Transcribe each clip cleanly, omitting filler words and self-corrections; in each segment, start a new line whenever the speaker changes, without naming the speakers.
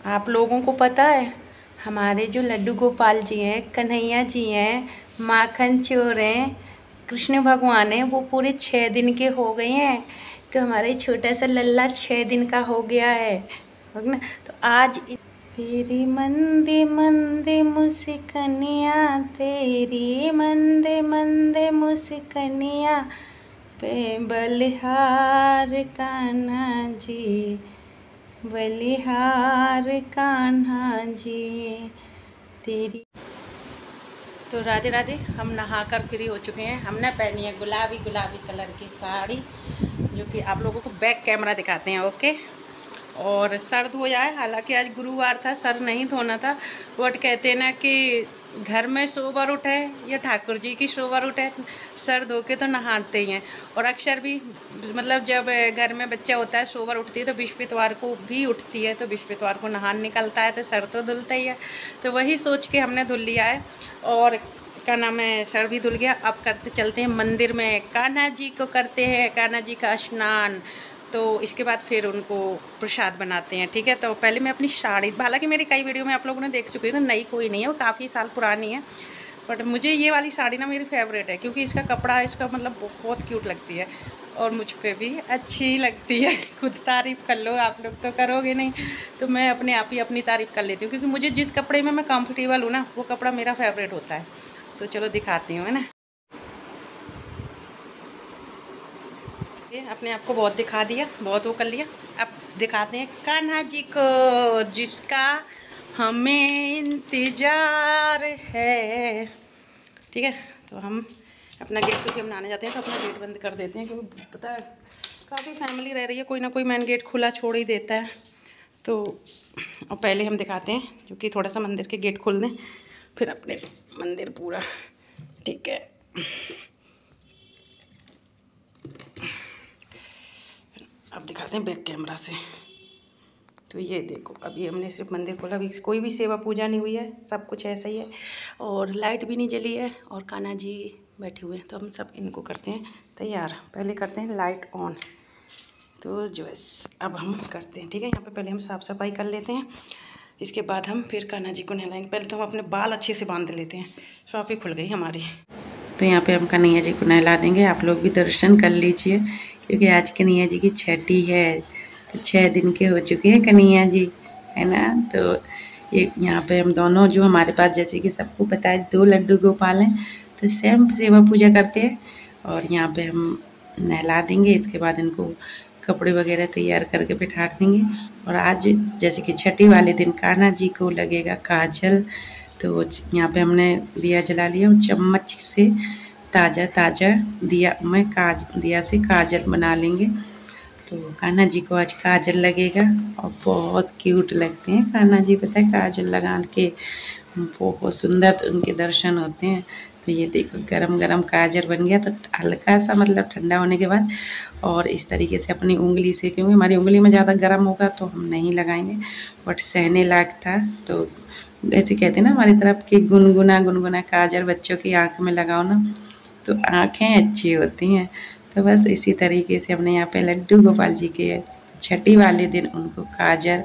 आप लोगों को पता है हमारे जो लड्डू गोपाल जी हैं, कन्हैया जी हैं, माखन चोर हैं, कृष्ण भगवान हैं, वो पूरे 6 दिन के हो गए हैं। तो हमारे छोटा सा लल्ला 6 दिन का हो गया है ना। तो आज तेरी मंदे मंदे मुस्कनिया, तेरी मंदे मंदे मुस्कनिया पे बलिहार कान्हा जी, बलिहार कान्हा जी तेरी। तो राधे राधे। हम नहाकर फ्री हो चुके हैं। हमने पहनी है गुलाबी गुलाबी कलर की साड़ी, जो कि आप लोगों को बैक कैमरा दिखाते हैं। ओके। और सर धो जाए, हालांकि आज गुरुवार था, सर नहीं धोना था, बट कहते हैं ना कि घर में सोबर उठे या ठाकुर जी की सोबर उठे, सर धो के तो नहाते ही हैं। और अक्सर भी मतलब जब घर में बच्चा होता है, सोबर उठती है तो बृहस्पतिवार को भी उठती है, तो बृहस्पतिवार को नहान निकलता है, तो सर तो धुलता ही है। तो वही सोच के हमने धुल लिया है। और क्या नाम है, सर भी धुल गया। अब चलते हैं मंदिर में, कान्हा जी को करते हैं, कान्हा जी का स्नान। तो इसके बाद फिर उनको प्रसाद बनाते हैं। ठीक है। तो पहले मैं अपनी साड़ी, हालांकि मेरी कई वीडियो में आप लोगों ने देख चुकी है, तो नई कोई नहीं है, वो काफ़ी साल पुरानी है, बट मुझे ये वाली साड़ी ना मेरी फेवरेट है, क्योंकि इसका कपड़ा, इसका मतलब बहुत क्यूट लगती है और मुझ पर भी अच्छी लगती है। खुद तारीफ़ कर लो, आप लोग तो करोगे नहीं, तो मैं अपने आप ही अपनी तारीफ़ कर लेती हूँ, क्योंकि मुझे जिस कपड़े में मैं कंफर्टेबल हूँ ना, वो कपड़ा मेरा फेवरेट होता है। तो चलो दिखाती हूँ, है ना। अपने आप को बहुत दिखा दिया, बहुत वो कर लिया। अब दिखाते हैं कान्हा जी को, जिसका हमें इंतज़ार है। ठीक है। तो हम अपना गेट, क्योंकि हम नहाने जाते हैं तो अपना गेट बंद कर देते हैं, क्योंकि पता है काफ़ी फैमिली रह रही है, कोई ना कोई मेन गेट खुला छोड़ ही देता है। तो और पहले हम दिखाते हैं, जो कि थोड़ा सा मंदिर के गेट खोल दें, फिर अपने मंदिर पूरा। ठीक है। अब दिखाते हैं बैक कैमरा से। तो ये देखो, अभी हमने सिर्फ मंदिर खोला, अभी कोई भी सेवा पूजा नहीं हुई है, सब कुछ ऐसा ही है, और लाइट भी नहीं जली है, और कान्हा जी बैठे हुए हैं। तो हम सब इनको करते हैं तैयार। पहले करते हैं लाइट ऑन। तो जो है अब हम करते हैं। ठीक है। यहाँ पे पहले हम साफ़ सफाई कर लेते हैं, इसके बाद हम फिर कान्हा जी को नहलाएंगे। पहले तो हम अपने बाल अच्छे से बांध लेते हैं। शॉप ही खुल गई हमारी। तो यहाँ पे हम कन्हैया जी को नहला देंगे। आप लोग भी दर्शन कर लीजिए, क्योंकि आज कन्हैया जी की छठी है। तो 6 दिन के हो चुके हैं कन्हैया जी, है ना। तो एक यहाँ पे हम दोनों, जो हमारे पास जैसे कि सबको पता है 2 लड्डू गोपाल हैं, तो सेम सेवा पूजा करते हैं। और यहाँ पे हम नहला देंगे, इसके बाद इनको कपड़े वगैरह तैयार करके बिठा देंगे। और आज जैसे कि छठी वाले दिन कान्हा जी को लगेगा काजल, तो यहाँ पे हमने दिया जला लिया, और चम्मच से ताज़ा ताज़ा दिया से काजल बना लेंगे। तो कान्हा जी को आज काजल लगेगा, और बहुत क्यूट लगते हैं कान्हा जी, पता है, काजल लगा के बहुत सुंदर उनके दर्शन होते हैं। तो ये देखो गरम गरम काजल बन गया। तो हल्का सा मतलब ठंडा होने के बाद, और इस तरीके से अपनी उंगली से, क्योंकि हमारी उंगली में ज़्यादा गर्म होगा तो हम नहीं लगाएंगे, बट सहने लायक था। तो ऐसे कहते हैं ना हमारी तरफ कि गुनगुना गुनगुना काजल बच्चों की आँख में लगाओ ना, तो आँखें अच्छी होती हैं। तो बस इसी तरीके से हमने यहाँ पे लड्डू गोपाल जी के छठी वाले दिन उनको काजल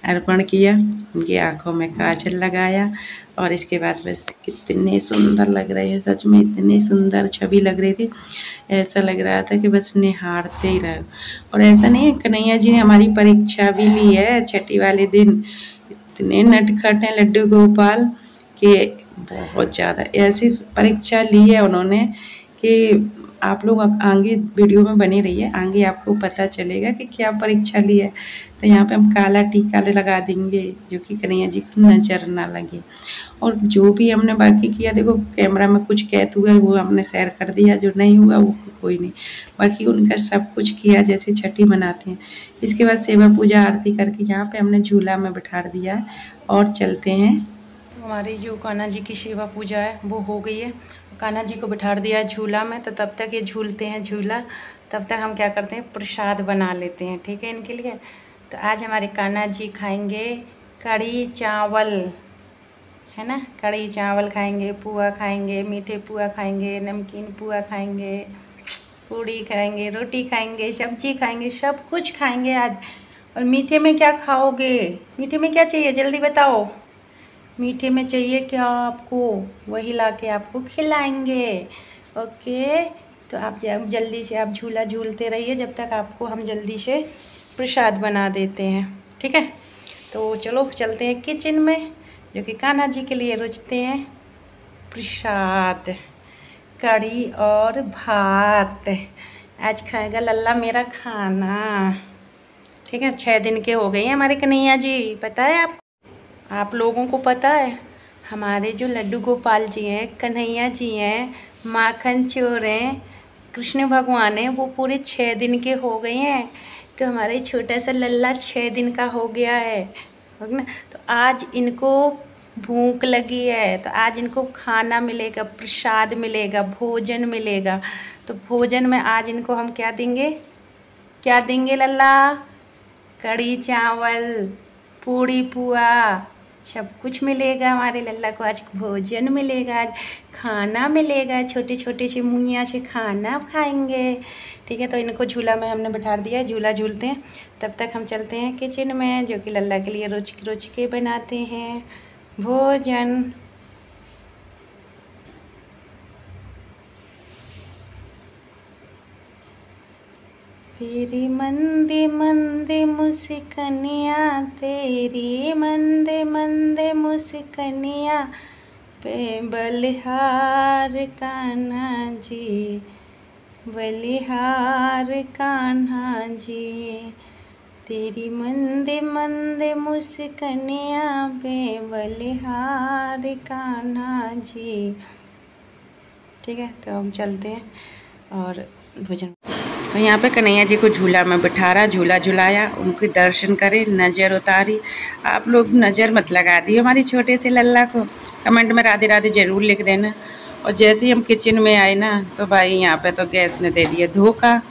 अर्पण किया, उनकी आँखों में काजल लगाया, और इसके बाद बस कितने सुंदर लग रहे हैं, सच में इतनी सुंदर छवि लग रही थी। ऐसा लग रहा था कि बस निहारते ही रहो। और ऐसा नहीं है, कन्हैया जी ने हमारी परीक्षा भी ली है छठी वाले दिन। इतने नटखट हैं लड्डू गोपाल कि बहुत ज़्यादा ऐसी परीक्षा ली है उन्होंने कि आप लोग आगे वीडियो में बने रहिए, आगे आपको पता चलेगा कि क्या परीक्षा ली है। तो यहाँ पे हम काला टीका लगा देंगे, जो कि कन्हैया जी को नज़र ना लगे। और जो भी हमने बाकी किया, देखो कैमरा में कुछ कैद हुआ वो हमने शेयर कर दिया, जो नहीं हुआ वो कोई नहीं, बाकी उनका सब कुछ किया जैसे छठी मनाते हैं। इसके बाद सेवा पूजा आरती करके यहाँ पे हमने झूला में बिठा दिया है, और चलते हैं। हमारी जो कान्हा जी की सेवा पूजा है वो हो गई है, कान्हा जी को बिठा दिया है झूला में। तो तब तक ये झूलते हैं झूला, तब तक हम क्या करते हैं, प्रसाद बना लेते हैं। ठीक है, इनके लिए। तो आज हमारे कान्हा जी खाएंगे कढ़ी चावल, है ना, कढ़ी चावल खाएंगे, पुआ खाएंगे, मीठे पुआ खाएंगे, नमकीन पुआ खाएंगे, पूड़ी खाएंगे, रोटी खाएंगे, सब्जी खाएंगे, सब कुछ खाएंगे आज। और मीठे में क्या खाओगे? मीठे में क्या चाहिए जल्दी बताओ। मीठे में चाहिए क्या आपको? वही ला के आपको खिलाएंगे। ओके, तो आप जल्दी से आप झूला झूलते रहिए जब तक आपको हम जल्दी से प्रसाद बना देते हैं, ठीक है। तो चलो चलते हैं किचन में, जो कि कान्हा जी के लिए रुचते हैं प्रसाद, कढ़ी और भात। आज खाएगा लल्ला मेरा खाना, ठीक है। 6 दिन के हो गए हैं हमारे कन्हैया जी, पता है आप लोगों को पता है? हमारे जो लड्डू गोपाल जी हैं, कन्हैया जी हैं, माखन चोर हैं, कृष्ण भगवान हैं, वो पूरे 6 दिन के हो गए हैं। तो हमारे छोटा सा लल्ला 6 दिन का हो गया है ना। तो आज इनको भूख लगी है, तो आज इनको खाना मिलेगा, प्रसाद मिलेगा, भोजन मिलेगा। तो भोजन में आज इनको हम क्या देंगे? क्या देंगे लल्ला? कढ़ी चावल, पूड़ी पुआ, सब कुछ मिलेगा हमारे लल्ला को। आज भोजन मिलेगा, आज खाना मिलेगा, छोटे छोटे से मुंहिया से खाना खाएंगे, ठीक है। तो इनको झूला में हमने बैठा दिया है, झूला झूलते हैं। तब तक हम चलते हैं किचन में, जो कि लल्ला के लिए रुच के बनाते हैं भोजन। तेरी मंदे मंदे मुस्कनिया, तेरी मंदे मंदे मुस्कनिया पे बलिहार कान्हा जी, बलिहार कान्हा जी। तेरी मंदे मंदे मुस्कनिया पे बलिहार कान्हा जी, ठीक है। तो हम चलते हैं और भोजन। तो यहाँ पे कन्हैया जी को झूला में बिठा रहा, झूला झुलाया, उनके दर्शन करे, नज़र उतारी। आप लोग नज़र मत लगा दिए हमारी छोटे से लल्ला को, कमेंट में राधे राधे ज़रूर लिख देना। और जैसे ही हम किचन में आए ना, तो भाई यहाँ पे तो गैस ने दे दिया धोखा,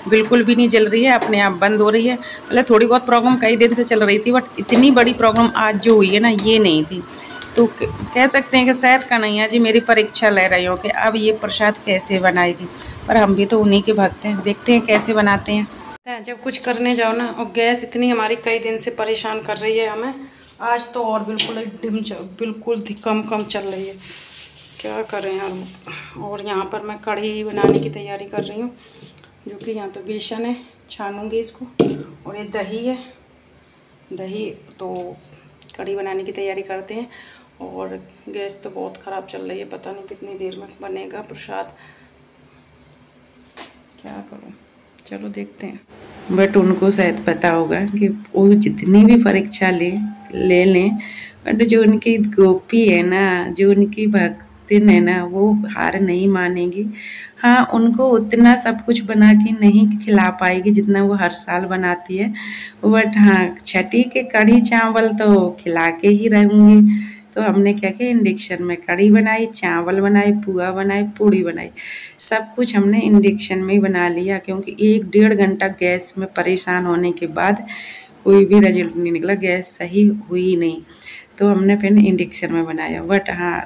बिल्कुल भी नहीं जल रही है, अपने आप बंद हो रही है। मतलब थोड़ी बहुत प्रॉब्लम कई दिन से चल रही थी, बट इतनी बड़ी प्रॉब्लम आज जो हुई है ना, ये नहीं थी। तो कह सकते हैं कि शायद कन्हैया जी मेरी परीक्षा ले रही हो कि अब ये प्रसाद कैसे बनाएगी। पर हम भी तो उन्हीं के भक्त हैं, देखते हैं कैसे बनाते हैं। जब कुछ करने जाओ ना, और गैस इतनी हमारी कई दिन से परेशान कर रही है हमें, आज तो और बिल्कुल बिल्कुल कम चल रही है, क्या करें यार। और यहाँ पर मैं कढ़ी बनाने की तैयारी कर रही हूँ, जो कि यहाँ पे बेसन है, छानूंगी इसको, और ये दही है, दही। तो कढ़ी बनाने की तैयारी करते हैं। और गैस तो बहुत ख़राब चल रही है, पता नहीं कितनी देर में बनेगा प्रसाद, क्या करूं। चलो देखते हैं। बट उनको शायद पता होगा कि वो जितनी भी परीक्षा ले लें, बट जो उनकी गोपी है ना, जो उनकी भक्तिन है ना, वो हार नहीं मानेगी। हाँ, उनको उतना सब कुछ बना के नहीं खिला पाएगी जितना वो हर साल बनाती है, बट हाँ, छठी के कढ़ी चावल तो खिला के ही रहूँगी। तो हमने क्या किया, इंडक्शन में कढ़ी बनाई, चावल बनाए, पुआ बनाए, पूड़ी बनाई, सब कुछ हमने इंडक्शन में ही बना लिया। क्योंकि 1-1.5 घंटा गैस में परेशान होने के बाद कोई भी रिजल्ट नहीं निकला, गैस सही हुई नहीं। तो हमने फिर इंडक्शन में बनाया। बट हाँ,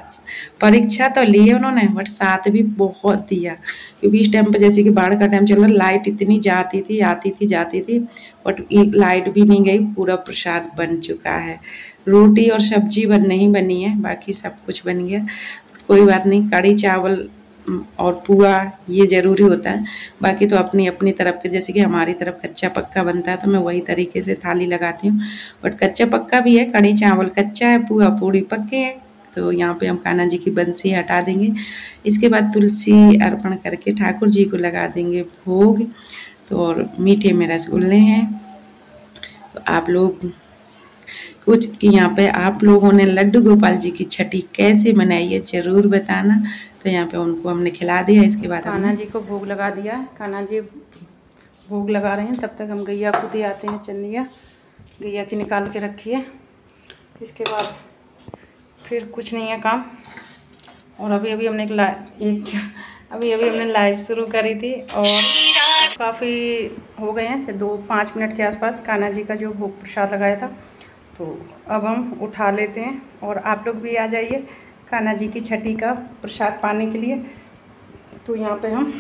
परीक्षा तो ली है उन्होंने, बट साथ भी बहुत दिया। क्योंकि इस टाइम पर जैसे कि बाढ़ का टाइम चल रहा, लाइट इतनी जाती थी, आती थी, जाती थी, बट एक लाइट भी नहीं गई, पूरा प्रसाद बन चुका है। रोटी और सब्जी नहीं बनी है, बाकी सब कुछ बन गया। कोई बात नहीं, कढ़ी चावल और पुआ ये ज़रूरी होता है। बाकी तो अपनी अपनी तरफ के, जैसे कि हमारी तरफ कच्चा पक्का बनता है तो मैं वही तरीके से थाली लगाती हूँ। बट कच्चा पक्का भी है, कढ़ी चावल कच्चा है, पुआ पूड़ी पक्के हैं। तो यहाँ पे हम कान्हा जी की बंसी हटा देंगे। इसके बाद तुलसी अर्पण करके ठाकुर जी को लगा देंगे भोग। तो और मीठे में रसगुल्ले हैं। तो आप लोग कुछ कि यहाँ पे आप लोगों ने लड्डू गोपाल जी की छठी कैसे मनाई है ज़रूर बताना। तो यहाँ पे उनको हमने खिला दिया। इसके बाद कान्हा जी को भोग लगा दिया। कान्हा जी भोग लगा रहे हैं, तब तक हम गैया को दे आते हैं चन्निया, गैया की निकाल के रखी है। इसके बाद फिर कुछ नहीं है काम। और अभी हमने हमने लाइव शुरू करी थी और काफ़ी हो गए हैं, 2-5 मिनट के आसपास कान्हा जी का जो भोग प्रसाद लगाया था। तो अब हम उठा लेते हैं और आप लोग भी आ जाइए कान्हा जी की छठी का प्रसाद पाने के लिए। तो यहाँ पे हम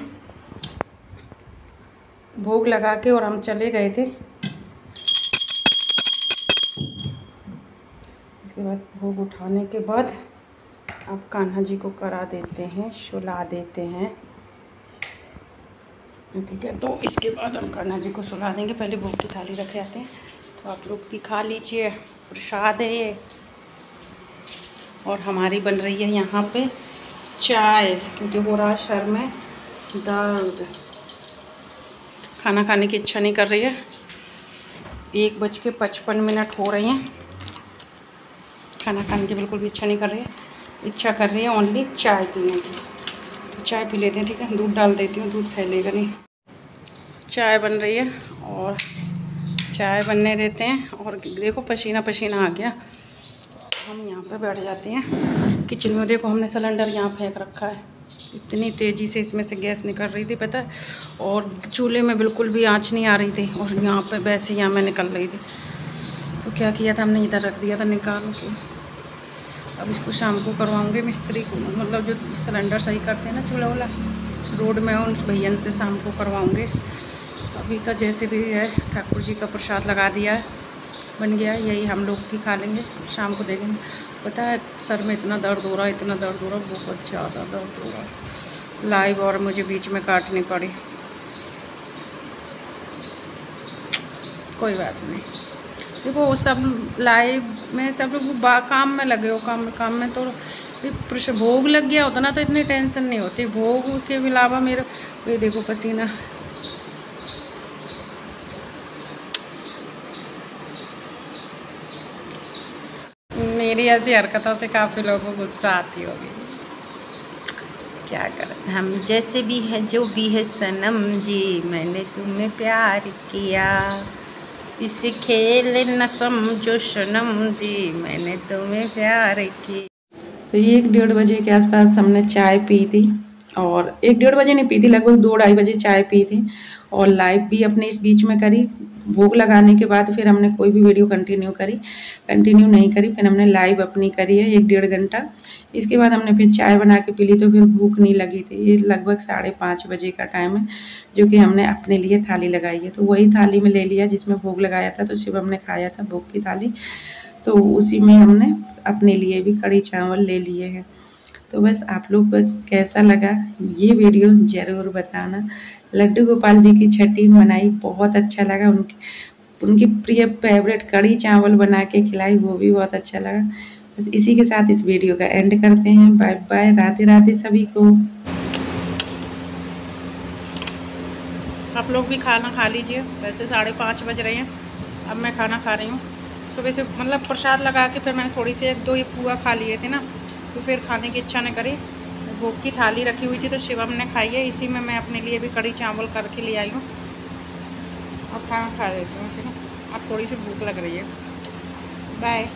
भोग लगा के और हम चले गए थे इसके बाद भोग उठाने के बाद अब कान्हा जी को करा देते हैं, सुला देते हैं। ठीक है, तो इसके बाद हम कान्हा जी को सुला देंगे। पहले भोग की थाली रखे आते हैं, तो आप लोग भी खा लीजिए, प्रसाद है ये। और हमारी बन रही है यहाँ पे चाय, क्योंकि हो रहा सर में दर्द, खाना खाने की इच्छा नहीं कर रही है। 1:55 हो रही हैं, खाना खाने की बिल्कुल भी इच्छा नहीं कर रही है। इच्छा कर रही है ओनली चाय पीने की। तो चाय पी लेते हैं, ठीक है। दूध डाल देती हूँ, दूध फैलेगा नहीं। चाय बन रही है और चाय बनने देते हैं। और देखो पसीना पसीना आ गया। हम यहाँ पर बैठ जाते हैं किचन में। देखो हमने सिलेंडर यहाँ फेंक रखा है, इतनी तेज़ी से इसमें से गैस निकल रही थी पता है। और चूल्हे में बिल्कुल भी आँच नहीं आ रही थी, और यहाँ पे वैसे यहाँ में निकल रही थी। तो क्या किया था हमने, इधर रख दिया था निकाल के। अब इसको शाम को करवाऊँगे मिस्त्री को, मतलब जो सिलेंडर सही करते हैं ना चूल्हा वाला रोड में, उन भैया से शाम को करवाऊँगे। अभी का जैसे भी है, ठाकुर जी का प्रसाद लगा दिया है, बन गया। यही हम लोग भी खा लेंगे, शाम को देखेंगे। पता है सर में इतना दर्द हो रहा है, इतना दर्द हो रहा है, बहुत ज़्यादा दर्द हो रहा है। लाइव और मुझे बीच में काटनी पड़ी, कोई बात नहीं। देखो सब लाइव में सब लोग काम में लगे हो, काम में। तो भोग लग गया होता ना तो इतनी टेंशन नहीं होती। भोग के अलावा मेरा ये देखो पसीना। मेरी ऐसी हरकतों से काफ़ी लोगों को गुस्सा आती होगी, क्या करें। हम जैसे भी है जो भी है सनम जी, मैंने तुम्हें प्यार किया, इसे खेल न समझो सनम जी, मैंने तुम्हें प्यार किया। तो 1-1:30 बजे के आसपास हमने चाय पी थी, और 1-1:30 बजे नहीं पी थी, लगभग 2-2:30 बजे चाय पी थी। और लाइव भी अपने इस बीच में करी। भोग लगाने के बाद फिर हमने कोई भी वीडियो कंटिन्यू नहीं करी। फिर हमने लाइव अपनी करी है 1-1:30 घंटा। इसके बाद हमने फिर चाय बना के पी ली, तो फिर भूख नहीं लगी थी। ये लगभग 5:30 बजे का टाइम है, जो कि हमने अपने लिए थाली लगाई है। तो वही थाली में ले लिया जिसमें भोग लगाया था, तो शिव हमने खाया था भोग की थाली, तो उसी में हमने अपने लिए भी कढ़ी चावल ले लिए हैं। तो बस आप लोग को कैसा लगा ये वीडियो ज़रूर बताना। लड्डू गोपाल जी की छठी मनाई, बहुत अच्छा लगा। उनकी प्रिय फेवरेट कढ़ी चावल बना के खिलाई, वो भी बहुत अच्छा लगा। बस इसी के साथ इस वीडियो का एंड करते हैं। बाय बाय, राधे राधे सभी को। आप लोग भी खाना खा लीजिए। वैसे 5:30 बज रहे हैं, अब मैं खाना खा रही हूँ। सुबह से मतलब प्रसाद लगा के फिर मैंने थोड़ी सी 1-2 ये पुआ खा लिए थे ना, तो फिर खाने की इच्छा नहीं करी। भोग की थाली रखी हुई थी तो शिवम ने खाई है, इसी में मैं अपने लिए भी कढ़ी चावल करके ले आई हूँ। अब खाना खा देती हूँ, ठीक है। अब थोड़ी सी भूख लग रही है। बाय।